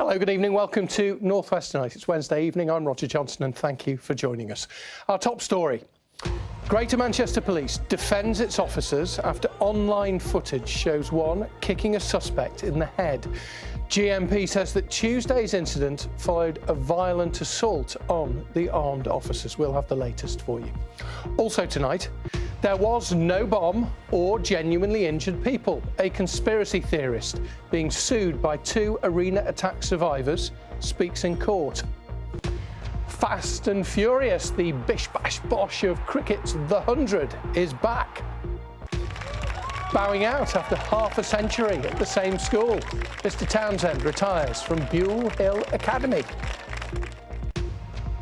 Hello, good evening. Welcome to North West Tonight. It's Wednesday evening. I'm Roger Johnson and thank you for joining us. Our top story. Greater Manchester Police defends its officers after online footage shows one kicking a suspect in the head. GMP says that Tuesday's incident followed a violent assault on the armed officers. We'll have the latest for you. Also tonight, there was no bomb or genuinely injured people. A conspiracy theorist being sued by 2 arena attack survivors speaks in court. Fast and Furious, the bish bash bosh of cricket's The 100 is back. Bowing out after half a century at the same school, Mr. Townsend retires from Buell Hill Academy.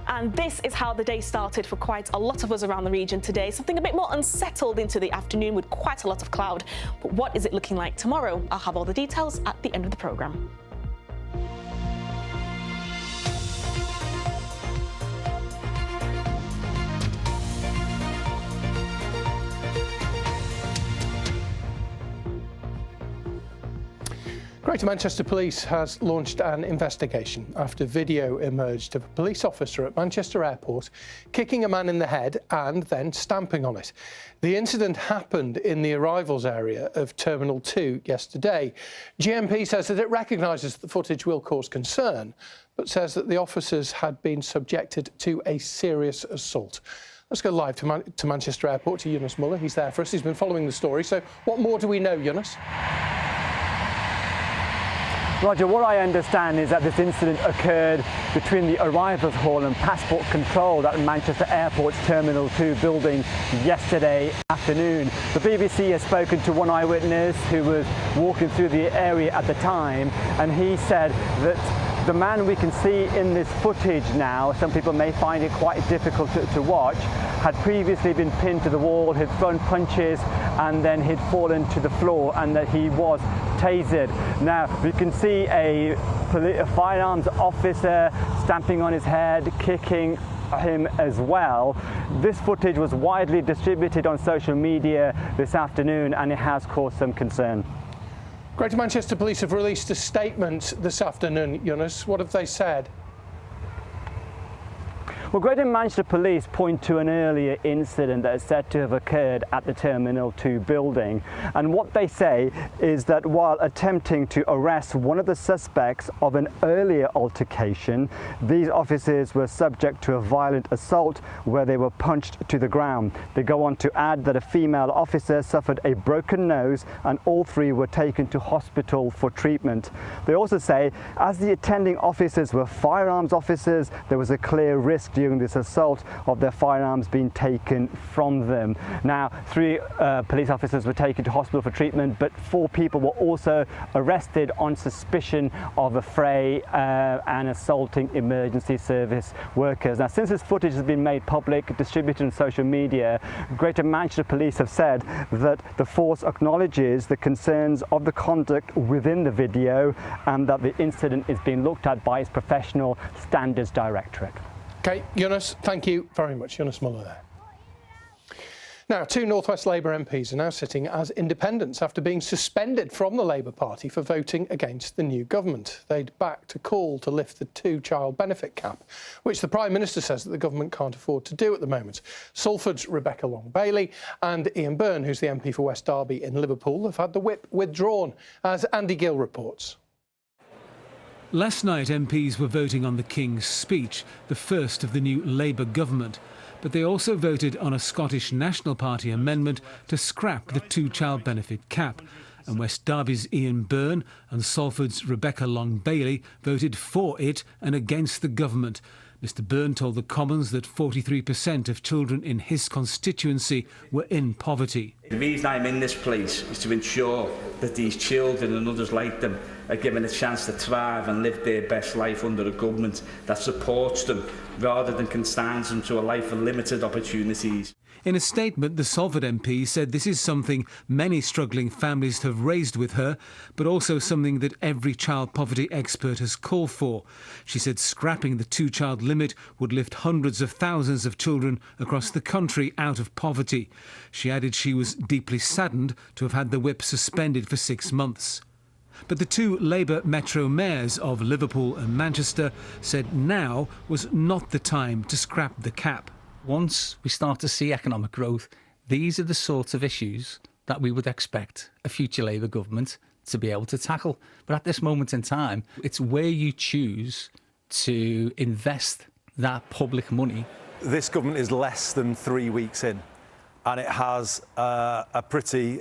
And this is how the day started for quite a lot of us around the region today. Something a bit more unsettled into the afternoon with quite a lot of cloud. But what is it looking like tomorrow? I'll have all the details at the end of the programme. Greater Manchester Police has launched an investigation after video emerged of a police officer at Manchester Airport kicking a man in the head and then stamping on it. The incident happened in the arrivals area of Terminal 2 yesterday. GMP says that it recognises that the footage will cause concern, but says that the officers had been subjected to a serious assault. Let's go live to Manchester Airport to Yunus Muller. He's there for us. He's been following the story. So what more do we know, Yunus? Roger, what I understand is that this incident occurred between the arrivals hall and passport control at Manchester Airport's Terminal 2 building yesterday afternoon. The BBC has spoken to one eyewitness who was walking through the area at the time, and he said that the man we can see in this footage now, some people may find it quite difficult to watch, had previously been pinned to the wall, had thrown punches, and then he'd fallen to the floor, and that he was tasered. Now, we can see a firearms officer stamping on his head, kicking him as well. This footage was widely distributed on social media this afternoon, and it has caused some concern. Greater Manchester Police have released a statement this afternoon, Yunus. What have they said? Well, Greater Manchester Police point to an earlier incident that is said to have occurred at the Terminal 2 building. And what they say is that while attempting to arrest one of the suspects of an earlier altercation, these officers were subject to a violent assault where they were punched to the ground. They go on to add that a female officer suffered a broken nose and all 3 were taken to hospital for treatment. They also say, as the attending officers were firearms officers, there was a clear risk during this assault of their firearms being taken from them. Now, 3 police officers were taken to hospital for treatment, but 4 people were also arrested on suspicion of a fray and assaulting emergency service workers. Now, since this footage has been made public, distributed on social media, Greater Manchester Police have said that the force acknowledges the concerns of the conduct within the video and that the incident is being looked at by its professional standards directorate. OK, Yunus, thank you very much. Yunus Muller there. Now, 2 North West Labour MPs are now sitting as independents after being suspended from the Labour Party for voting against the new government. They'd backed a call to lift the 2-child benefit cap, which the Prime Minister says that the government can't afford to do at the moment. Salford's Rebecca Long-Bailey and Ian Byrne, who's the MP for West Derby in Liverpool, have had the whip withdrawn, as Andy Gill reports. Last night, MPs were voting on the King's speech, the first of the new Labour government. But they also voted on a Scottish National Party amendment to scrap the 2-child benefit cap. And West Derby's Ian Byrne and Salford's Rebecca Long-Bailey voted for it and against the government. Mr Byrne told the Commons that 43% of children in his constituency were in poverty. The reason I'm in this place is to ensure that these children and others like them are given a chance to thrive and live their best life under a government that supports them rather than consigns them to a life of limited opportunities. In a statement, the Salford MP said this is something many struggling families have raised with her, but also something that every child poverty expert has called for. She said scrapping the 2-child limit would lift hundreds of thousands of children across the country out of poverty. She added she was deeply saddened to have had the whip suspended for 6 months. But the two Labour Metro mayors of Liverpool and Manchester said now was not the time to scrap the cap. Once we start to see economic growth, these are the sorts of issues that we would expect a future Labour government to be able to tackle. But at this moment in time, it's where you choose to invest that public money. This government is less than 3 weeks in, and it has a pretty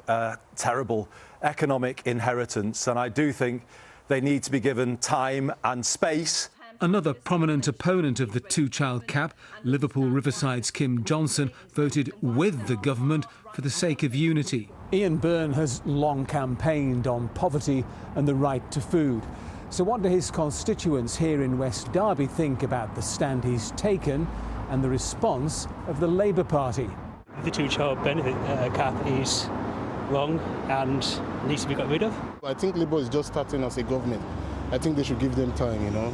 terrible economic inheritance, and I do think they need to be given time and space. Another prominent opponent of the two-child cap, Liverpool Riverside's Kim Johnson, voted with the government for the sake of unity. Ian Byrne has long campaigned on poverty and the right to food. So what do his constituents here in West Derby think about the stand he's taken and the response of the Labour Party? The two-child benefit cap is wrong and needs to be got rid of. I think Labour is just starting as a government. I think they should give them time,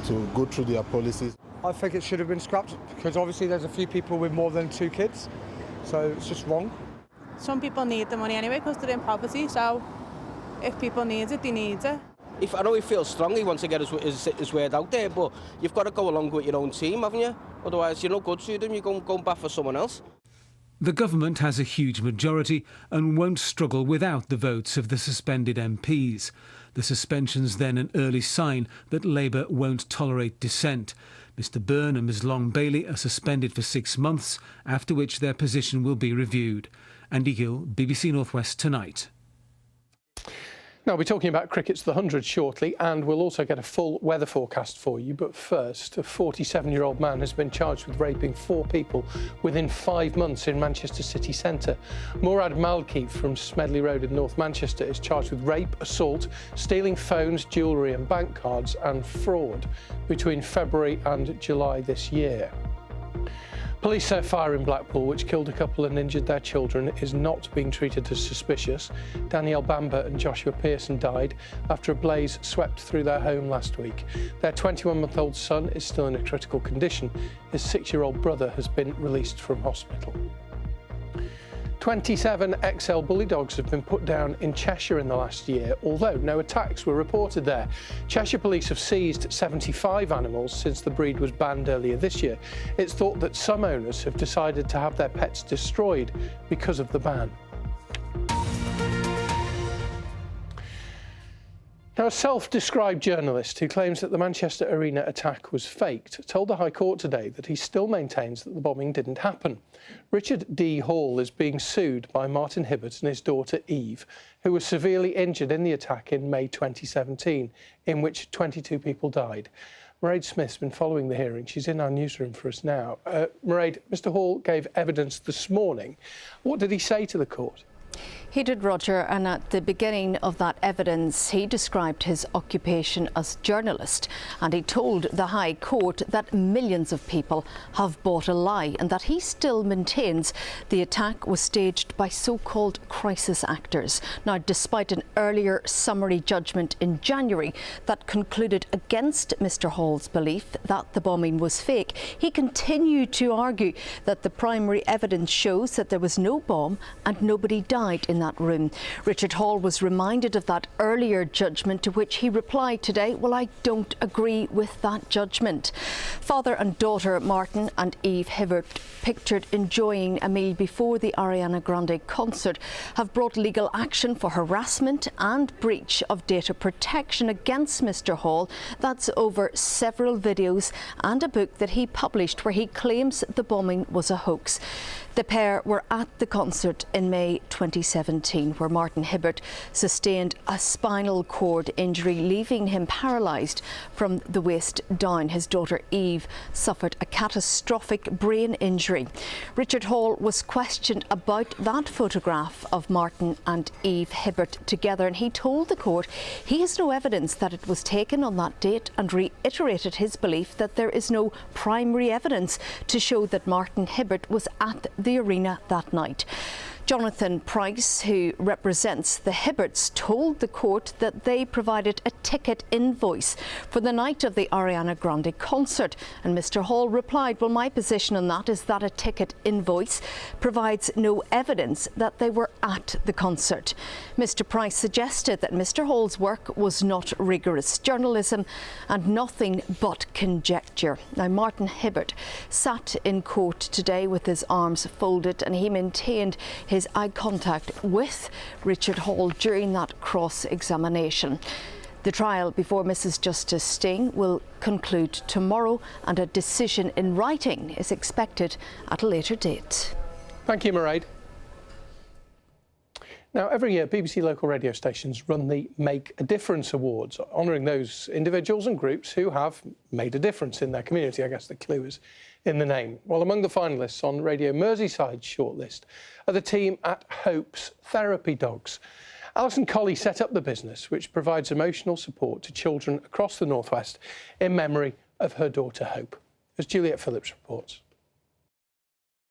to go through their policies. I think it should have been scrapped because obviously there's a few people with more than 2 kids, so it's just wrong. Some people need the money anyway because they're in poverty, so if people need it, they need it. I know he feels strongly wants to get his word out there, but you've got to go along with your own team, haven't you? Otherwise, you're no good to them, you're going back for someone else. The government has a huge majority and won't struggle without the votes of the suspended MPs. The suspension's then an early sign that Labour won't tolerate dissent. Mr Byrne and Ms Long Bailey are suspended for 6 months, after which their position will be reviewed. Andy Gill, BBC North West Tonight. Now, we're talking about cricket's The 100 shortly, and we'll also get a full weather forecast for you. But first, a 47-year-old man has been charged with raping 4 people within 5 months in Manchester city centre. Murad Malki from Smedley Road in North Manchester is charged with rape, assault, stealing phones, jewellery and bank cards and fraud between February and July this year. Police say a fire in Blackpool, which killed a couple and injured their children, is not being treated as suspicious. Danielle Bamber and Joshua Pearson died after a blaze swept through their home last week. Their 21-month-old son is still in a critical condition. His 6-year-old brother has been released from hospital. 27 XL bully dogs have been put down in Cheshire in the last year, although no attacks were reported there. Cheshire Police have seized 75 animals since the breed was banned earlier this year. It's thought that some owners have decided to have their pets destroyed because of the ban. Now, a self-described journalist who claims that the Manchester Arena attack was faked told the High Court today that he still maintains that the bombing didn't happen. Richard D. Hall is being sued by Martin Hibbert and his daughter Eve, who was severely injured in the attack in May 2017, in which 22 people died. Mairead Smith's been following the hearing. She's in our newsroom for us now. Mairead, Mr. Hall gave evidence this morning. What did he say to the court? He did, Roger, and at the beginning of that evidence he described his occupation as journalist, and he told the High Court that millions of people have bought a lie and that he still maintains the attack was staged by so-called crisis actors. Now, despite an earlier summary judgment in January that concluded against Mr. Hall's belief that the bombing was fake, he continued to argue that the primary evidence shows that there was no bomb and nobody died in that room. Richard Hall was reminded of that earlier judgment, to which he replied today, "Well, I don't agree with that judgment." Father and daughter Martin and Eve Hibbert, pictured enjoying a meal before the Ariana Grande concert, have brought legal action for harassment and breach of data protection against Mr. Hall. That's over several videos and a book that he published where he claims the bombing was a hoax. The pair were at the concert in May 2017, where Martin Hibbert sustained a spinal cord injury, leaving him paralysed from the waist down. His daughter Eve suffered a catastrophic brain injury. Richard Hall was questioned about that photograph of Martin and Eve Hibbert together, and he told the court he has no evidence that it was taken on that date, and reiterated his belief that there is no primary evidence to show that Martin Hibbert was at the arena that night. Jonathan Price, who represents the Hibberts, told the court that they provided a ticket invoice for the night of the Ariana Grande concert. And Mr Hall replied, well, my position on that is that a ticket invoice provides no evidence that they were at the concert. Mr Price suggested that Mr Hall's work was not rigorous journalism and nothing but conjecture. Now, Martin Hibbert sat in court today with his arms folded, and he maintained his eye contact with Richard Hall during that cross-examination. The trial before Mrs Justice Sting will conclude tomorrow, and a decision in writing is expected at a later date. Thank you, Mairead. Now, every year, BBC local radio stations run the Make a Difference Awards, honouring those individuals and groups who have made a difference in their community. I guess the clue is in the name. Well, among the finalists on Radio Merseyside's shortlist are the team at Hope's Therapy Dogs. Alison Colley set up the business, which provides emotional support to children across the North West in memory of her daughter Hope, as Juliet Phillips reports.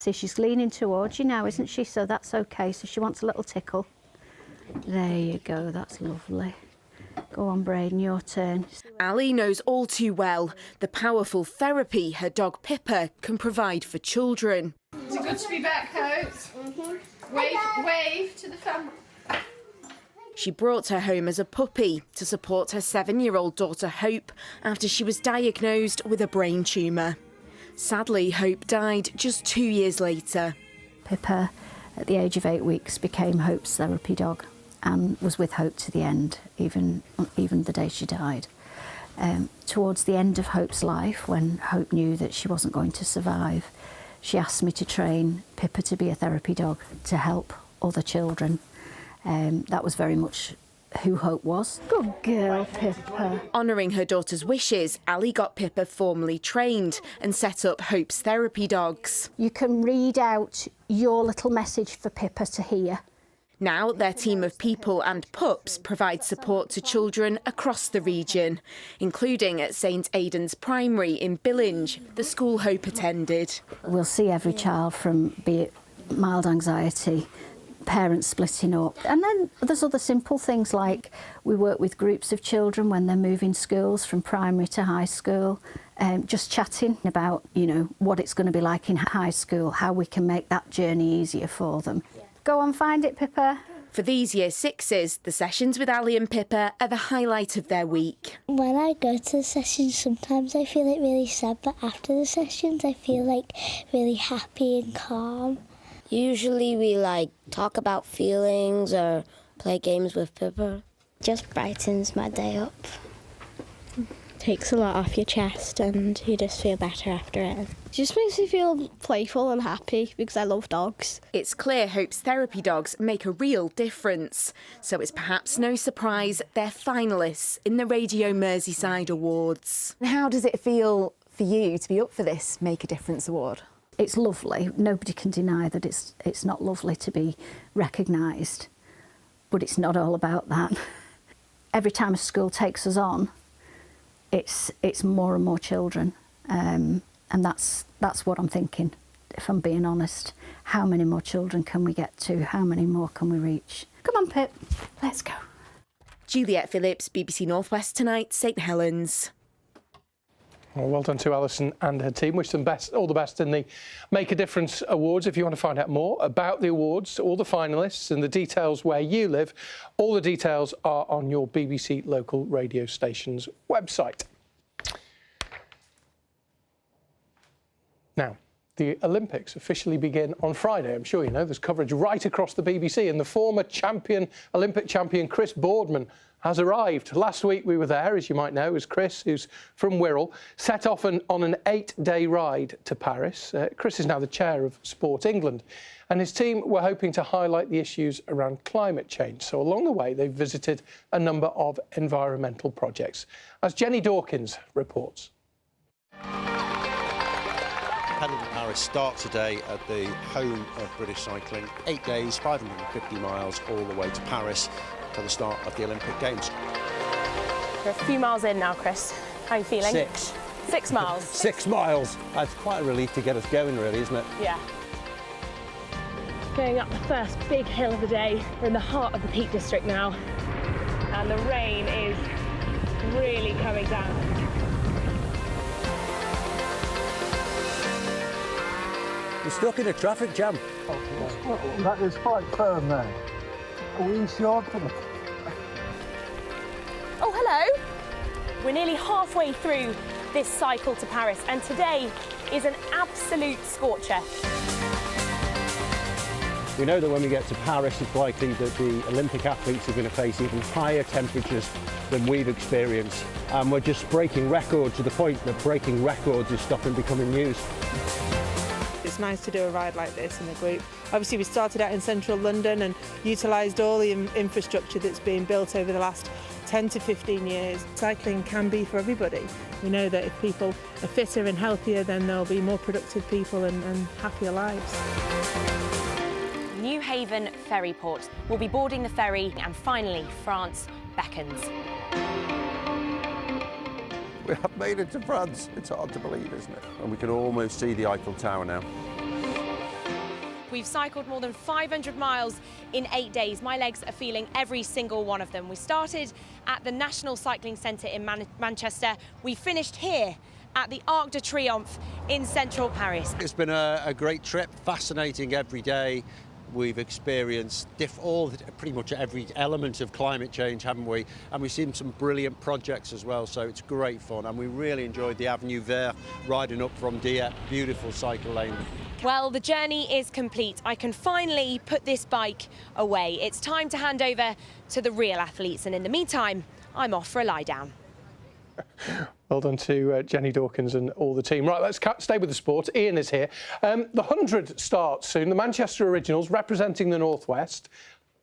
See, she's leaning towards you now, isn't she? So that's okay. So she wants a little tickle. There you go, that's lovely. Go on, Braden, your turn. Ali knows all too well the powerful therapy her dog Pippa can provide for children. Is it good to be back, Hope? Wave to the family. She brought her home as a puppy to support her 7-year-old daughter Hope after she was diagnosed with a brain tumour. Sadly, Hope died just 2 years later. Pippa, at the age of 8 weeks, became Hope's therapy dog and was with Hope to the end, even the day she died. Towards the end of Hope's life, when Hope knew that she wasn't going to survive, she asked me to train Pippa to be a therapy dog to help other children. That was very much who Hope was. Good girl, Pippa. Honouring her daughter's wishes, Ali got Pippa formally trained and set up Hope's Therapy Dogs. You can read out your little message for Pippa to hear. Now their team of people and pups provide support to children across the region, including at St Aidan's Primary in Billinge, the school Hope attended. We'll see every child from, be it mild anxiety, parents splitting up. And then there's other simple things like we work with groups of children when they're moving schools from primary to high school, just chatting about, you know, what it's going to be like in high school, how we can make that journey easier for them. Go on, find it, Pippa. For these Year 6s, the sessions with Ali and Pippa are the highlight of their week. When I go to the sessions, sometimes I feel like really sad, but after the sessions I feel like really happy and calm. Usually we talk about feelings or play games with Pippa. Just brightens my day up. Takes a lot off your chest and you just feel better after it. Just makes me feel playful and happy because I love dogs. It's clear Hope's Therapy Dogs make a real difference, so it's perhaps no surprise they're finalists in the Radio Merseyside Awards. How does it feel for you to be up for this Make a Difference award? It's lovely. Nobody can deny that it's not lovely to be recognised, but it's not all about that. Every time a school takes us on, it's more and more children, and that's what I'm thinking. If I'm being honest, how many more children can we get to? How many more can we reach? Come on, Pip, let's go. Juliet Phillips, BBC North West Tonight, St Helens. Well done to Alison and her team. Wish them all the best in the Make a Difference Awards. If you want to find out more about the awards, all the finalists and the details where you live, all the details are on your BBC local radio station's website. Now, the Olympics officially begin on Friday. I'm sure you know there's coverage right across the BBC, and the former Olympic champion Chris Boardman has arrived. Last week we were there, as you might know, as Chris, who's from Wirral, set off on an 8-day ride to Paris. Chris is now the chair of Sport England, and his team were hoping to highlight the issues around climate change. So along the way, they've visited a number of environmental projects, as Jenny Dawkins reports. Paddle to Paris starts today at the home of British cycling. 8 days, 550 miles all the way to Paris to the start of the Olympic Games. We're a few miles in now, Chris. How are you feeling? 6. 6 miles. 6 miles. That's quite a relief to get us going, really, isn't it? Yeah. Going up the first big hill of the day. We're in the heart of the Peak District now. And the rain is really coming down. We're stuck in a traffic jam. That is quite firm there. Are we insured for the... Oh, hello. We're nearly halfway through this cycle to Paris, and today is an absolute scorcher. We know that when we get to Paris, it's likely that the Olympic athletes are going to face even higher temperatures than we've experienced. And we're just breaking records to the point that breaking records is stopping becoming news. It's nice to do a ride like this in a group. Obviously, we started out in central London and utilised all the infrastructure that's been built over the last 10 to 15 years. Cycling can be for everybody. We know that if people are fitter and healthier, then there'll be more productive people and happier lives. Newhaven Ferryport. We'll be boarding the ferry and finally France beckons. We have made it to France. It's hard to believe, isn't it? And we can almost see the Eiffel Tower now. We've cycled more than 500 miles in 8 days. My legs are feeling every single one of them. We started at the National Cycling Centre in Manchester. We finished here at the Arc de Triomphe in central Paris. It's been a great trip, fascinating every day. We've experienced pretty much every element of climate change, haven't we? And we've seen some brilliant projects as well, so it's great fun. And we really enjoyed the Avenue Vert, riding up from Dieppe, beautiful cycle lane. Well, the journey is complete. I can finally put this bike away. It's time to hand over to the real athletes, and in the meantime, I'm off for a lie down. Well done to Jenny Dawkins and all the team. Right, let's stay with the sport. Ian is here. The 100 starts soon. The Manchester Originals representing the Northwest.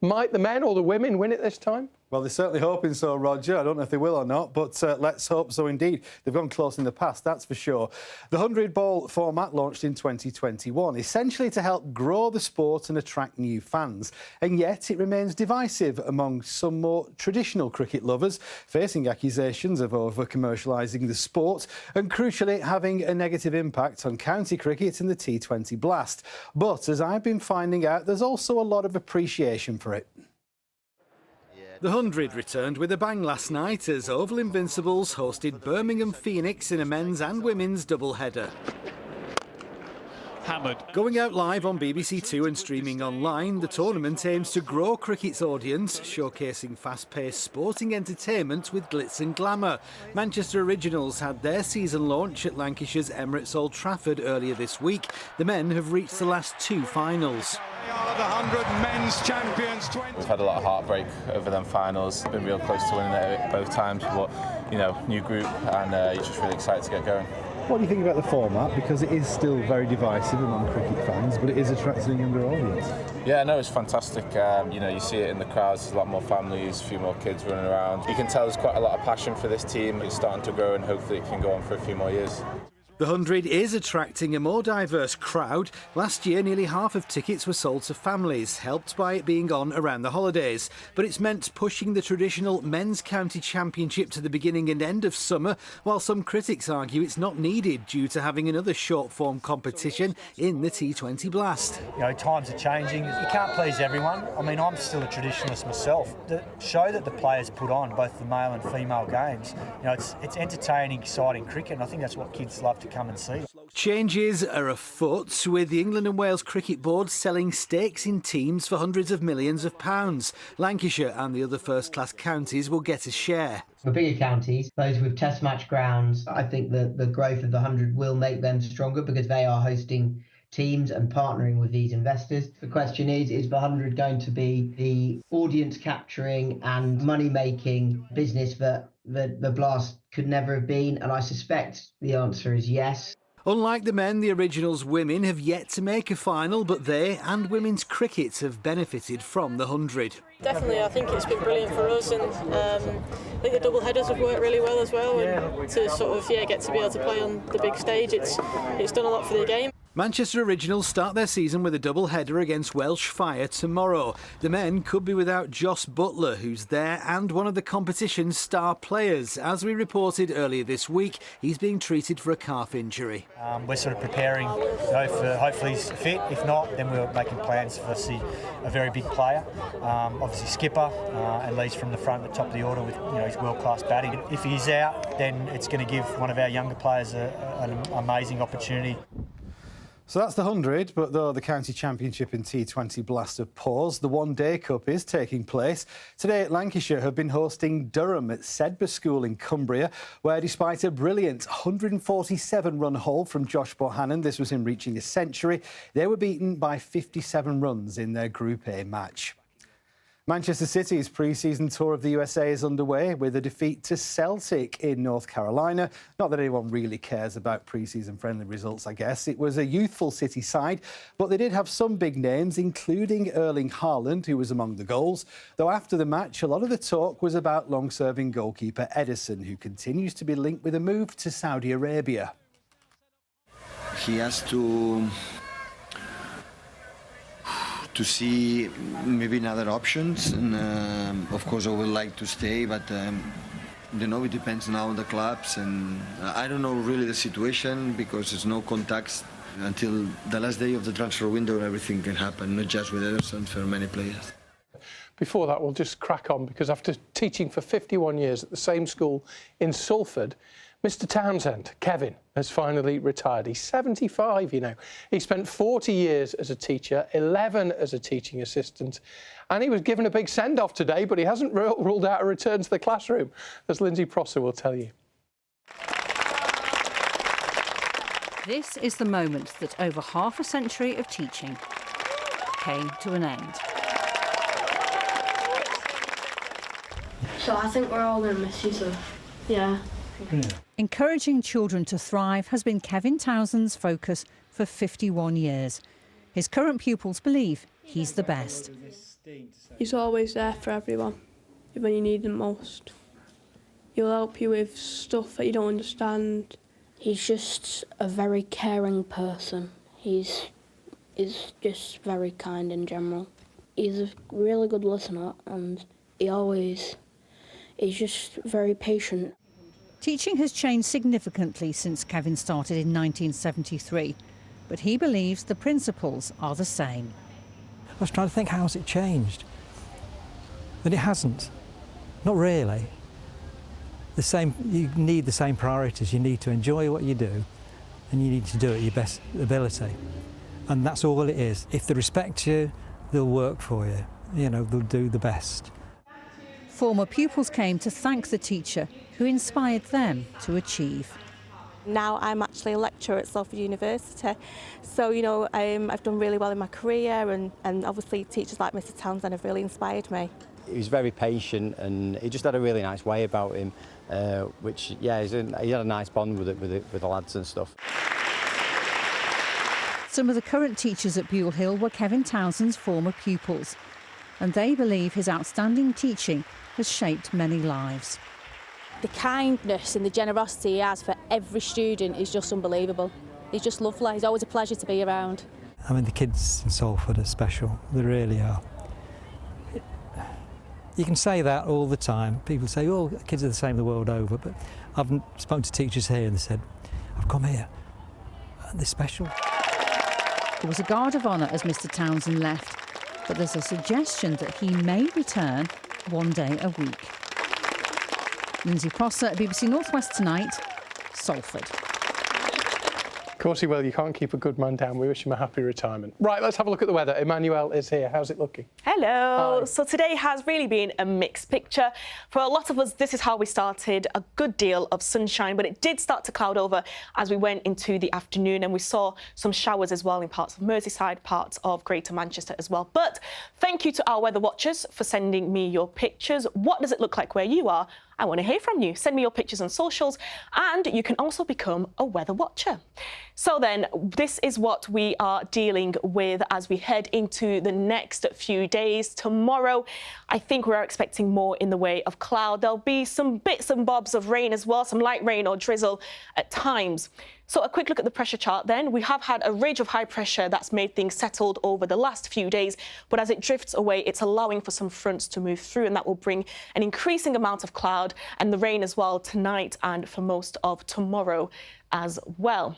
Might the men or the women win it this time? Well, they're certainly hoping so, Roger. I don't know if they will or not, but let's hope so indeed. They've gone close in the past, that's for sure. The 100-ball format launched in 2021, essentially to help grow the sport and attract new fans. And yet it remains divisive among some more traditional cricket lovers, facing accusations of over-commercialising the sport and, crucially, having a negative impact on county cricket and the T20 Blast. But, as I've been finding out, there's also a lot of appreciation for it. The 100 returned with a bang last night as Oval Invincibles hosted Birmingham Phoenix in a men's and women's doubleheader. Hammered. Going out live on BBC Two and streaming online, the tournament aims to grow cricket's audience, showcasing fast-paced sporting entertainment with glitz and glamour. Manchester Originals had their season launch at Lancashire's Emirates Old Trafford earlier this week. The men have reached the last two finals. They are the 100 men's champions. We've had a lot of heartbreak over them finals. Been real close to winning it both times, but you know, new group, and you're just really excited to get going. What do you think about the format? Because it is still very divisive among cricket fans, but it is attracting a younger audience. Yeah, no, it's fantastic. You know, you see it in the crowds. There's a lot more families, a few more kids running around. You can tell there's quite a lot of passion for this team. It's starting to grow, and hopefully it can go on for a few more years. The 100 is attracting a more diverse crowd. Last year, nearly half of tickets were sold to families, helped by it being on around the holidays. But it's meant pushing the traditional men's county championship to the beginning and end of summer, while some critics argue it's not needed due to having another short-form competition in the T20 Blast. You know, times are changing. You can't please everyone. I mean, I'm still a traditionalist myself. The show that the players put on, both the male and female games, you know, it's entertaining, exciting cricket, and I think that's what kids love to come and see. Changes are afoot, with the England and Wales Cricket Board selling stakes in teams for hundreds of millions of pounds. Lancashire and the other first-class counties will get a share. For bigger counties, those with test match grounds, I think that the growth of the 100 will make them stronger because they are hosting teams and partnering with these investors. The question is the 100 going to be the audience capturing and money making business that the Blast could never have been? And I suspect the answer is yes. Unlike the men, the Originals women have yet to make a final, but they and women's cricket have benefited from the 100. Definitely, I think it's been brilliant for us, and I think the double headers have worked really well as well. And to sort of get to be able to play on the big stage, it's done a lot for the game. Manchester Originals start their season with a double-header against Welsh Fire tomorrow. The men could be without Joss Butler, who's there and one of the competition's star players. As we reported earlier this week, he's being treated for a calf injury. We're sort of preparing, for hopefully he's fit. If not, then we're making plans for a very big player. Obviously skipper and leads from the front at the top of the order with his world-class batting. If he's out, then it's going to give one of our younger players an amazing opportunity. So that's the 100, but though the County Championship in T20 Blast have paused, the One Day Cup is taking place. Today, Lancashire have been hosting Durham at Sedbergh School in Cumbria, where despite a brilliant 147-run haul from Josh Bohannon, this was him reaching a century, they were beaten by 57 runs in their Group A match. Manchester City's pre-season tour of the USA is underway with a defeat to Celtic in North Carolina. Not that anyone really cares about pre-season friendly results, I guess. It was a youthful City side, but they did have some big names, including Erling Haaland, who was among the goals. Though after the match, a lot of the talk was about long-serving goalkeeper Ederson, who continues to be linked with a move to Saudi Arabia. He has to see maybe other options, and of course I would like to stay, but it depends now on the clubs, and I don't know really the situation because there's no contacts until the last day of the transfer window. Everything can happen, not just with Ederson, for many players. Before that, we'll just crack on, because after teaching for 51 years at the same school in Salford, Mr Townsend, Kevin, has finally retired. He's 75, you know. He spent 40 years as a teacher, 11 as a teaching assistant, and he was given a big send-off today, but he hasn't ruled out a return to the classroom, as Lindsay Prosser will tell you. This is the moment that over half a century of teaching came to an end. So I think we're all going to miss you, so yeah. Encouraging children to thrive has been Kevin Townsend's focus for 51 years. His current pupils believe he's the best. He's always there for everyone, when you need him most. He'll help you with stuff that you don't understand. He's just a very caring person. He's just very kind in general. He's a really good listener, and he's just very patient. Teaching has changed significantly since Kevin started in 1973, but he believes the principles are the same. I was trying to think, how's it changed? But it hasn't. Not really. You need the same priorities. You need to enjoy what you do, and you need to do it at your best ability. And that's all it is. If they respect you, they'll work for you. They'll do the best. Former pupils came to thank the teacher who inspired them to achieve. Now I'm actually a lecturer at Salford University, so I've done really well in my career, and obviously teachers like Mr Townsend have really inspired me. He was very patient, and he just had a really nice way about him, he had a nice bond with the lads and stuff. Some of the current teachers at Bewell Hill were Kevin Townsend's former pupils, and they believe his outstanding teaching has shaped many lives. The kindness and the generosity he has for every student is just unbelievable. He's just lovely. He's always a pleasure to be around. I mean, the kids in Salford are special. They really are. You can say that all the time. People say, oh, kids are the same the world over, but I've spoken to teachers here and they said, I've come here, and they're special. There was a guard of honour as Mr Townsend left, but there's a suggestion that he may return one day a week. Lindsay Prosser, BBC North West Tonight, Salford. Of course he will. You can't keep a good man down. We wish him a happy retirement. Right, let's have a look at the weather. Emmanuel is here. How's it looking? Hello. Hi. So today has really been a mixed picture. For a lot of us, this is how we started. A good deal of sunshine, but it did start to cloud over as we went into the afternoon, and we saw some showers as well in parts of Merseyside, parts of Greater Manchester as well. But thank you to our weather watchers for sending me your pictures. What does it look like where you are? I want to hear from you. Send me your pictures on socials, and you can also become a weather watcher. So then, this is what we are dealing with as we head into the next few days. Tomorrow, I think we're expecting more in the way of cloud. There'll be some bits and bobs of rain as well, some light rain or drizzle at times. So a quick look at the pressure chart then. We have had a ridge of high pressure that's made things settled over the last few days, but as it drifts away, it's allowing for some fronts to move through, and that will bring an increasing amount of cloud and the rain as well tonight and for most of tomorrow as well.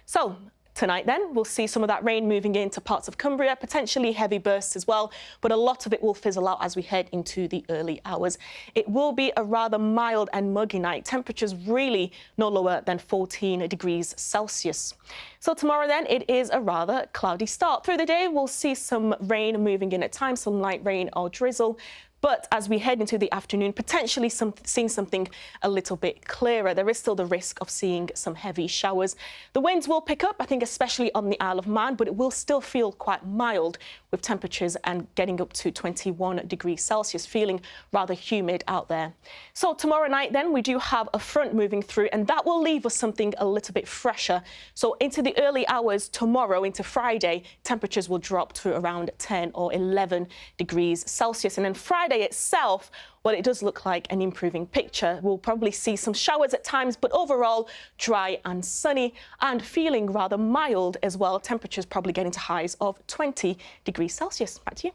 So tonight then, we'll see some of that rain moving into parts of Cumbria, potentially heavy bursts as well, but a lot of it will fizzle out as we head into the early hours. It will be a rather mild and muggy night. Temperatures really no lower than 14 degrees Celsius. So tomorrow then, it is a rather cloudy start. Through the day, we'll see some rain moving in at times, some light rain or drizzle. But as we head into the afternoon, potentially seeing something a little bit clearer. There is still the risk of seeing some heavy showers. The winds will pick up, I think, especially on the Isle of Man, but it will still feel quite mild with temperatures and getting up to 21 degrees Celsius, feeling rather humid out there. So tomorrow night, then, we do have a front moving through, and that will leave us something a little bit fresher. So into the early hours tomorrow, into Friday, temperatures will drop to around 10 or 11 degrees Celsius. And then Friday itself, well, it does look like an improving picture. We'll probably see some showers at times, but overall dry and sunny and feeling rather mild as well. Temperatures probably getting to highs of 20 degrees Celsius. Back to you.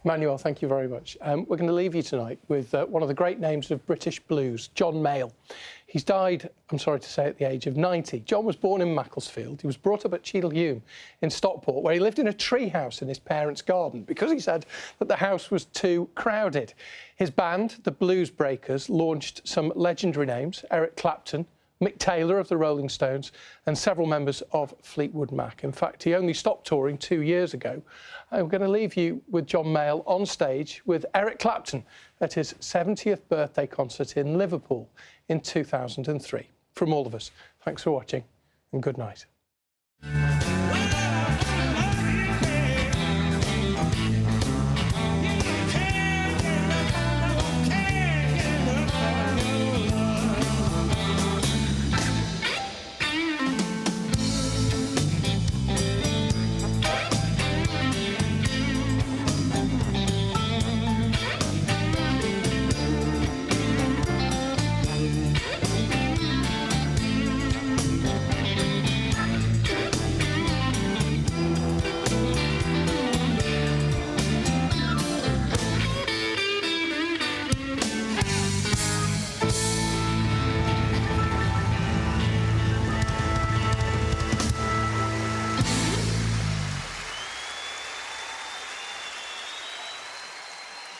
Manuel, thank you very much. We're going to leave you tonight with one of the great names of British blues, John Mayall. He's died, I'm sorry to say, at the age of 90. John was born in Macclesfield. He was brought up at Cheadle Hulme in Stockport, where he lived in a tree house in his parents' garden because he said that the house was too crowded. His band, the Blues Breakers, launched some legendary names: Eric Clapton, Mick Taylor of the Rolling Stones, and several members of Fleetwood Mac. In fact, he only stopped touring 2 years ago. I'm going to leave you with John Mayall on stage with Eric Clapton at his 70th birthday concert in Liverpool in 2003. From all of us, thanks for watching and good night.